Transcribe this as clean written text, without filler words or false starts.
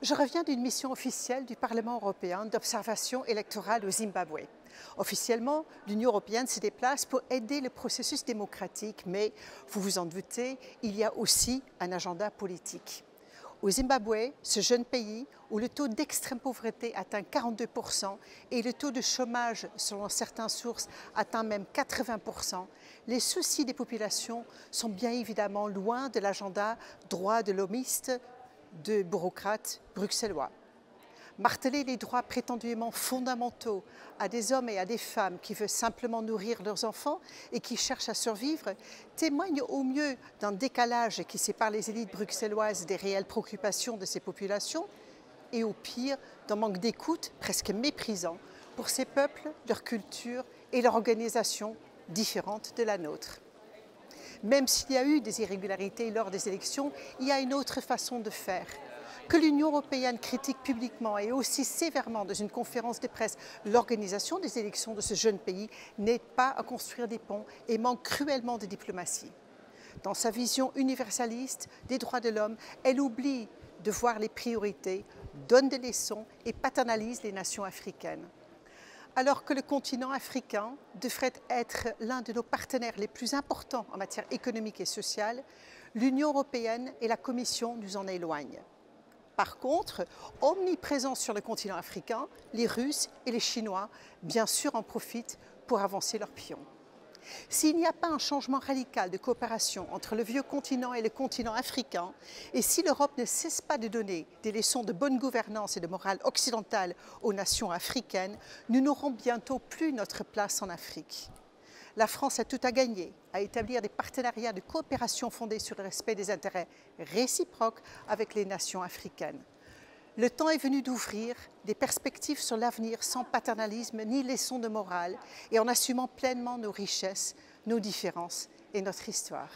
Je reviens d'une mission officielle du Parlement européen d'observation électorale au Zimbabwe. Officiellement, l'Union européenne se déplace pour aider le processus démocratique, mais, vous vous en doutez, il y a aussi un agenda politique. Au Zimbabwe, ce jeune pays où le taux d'extrême pauvreté atteint 42% et le taux de chômage, selon certaines sources, atteint même 80%, les soucis des populations sont bien évidemment loin de l'agenda droit de l'homiste de bureaucrates bruxellois. Marteler les droits prétendument fondamentaux à des hommes et à des femmes qui veulent simplement nourrir leurs enfants et qui cherchent à survivre témoigne au mieux d'un décalage qui sépare les élites bruxelloises des réelles préoccupations de ces populations et au pire d'un manque d'écoute presque méprisant pour ces peuples, leur culture et leur organisation différentes de la nôtre. Même s'il y a eu des irrégularités lors des élections, il y a une autre façon de faire. Que l'Union européenne critique publiquement et aussi sévèrement dans une conférence de presse l'organisation des élections de ce jeune pays n'aide pas à construire des ponts et manque cruellement de diplomatie. Dans sa vision universaliste des droits de l'homme, elle oublie de voir les priorités, donne des leçons et paternalise les nations africaines. Alors que le continent africain devrait être l'un de nos partenaires les plus importants en matière économique et sociale, l'Union européenne et la Commission nous en éloignent. Par contre, omniprésents sur le continent africain, les Russes et les Chinois, bien sûr, en profitent pour avancer leurs pions. S'il n'y a pas un changement radical de coopération entre le vieux continent et le continent africain, et si l'Europe ne cesse pas de donner des leçons de bonne gouvernance et de morale occidentale aux nations africaines, nous n'aurons bientôt plus notre place en Afrique. La France a tout à gagner à établir des partenariats de coopération fondés sur le respect des intérêts réciproques avec les nations africaines. Le temps est venu d'ouvrir des perspectives sur l'avenir sans paternalisme ni leçons de morale et en assumant pleinement nos richesses, nos différences et notre histoire.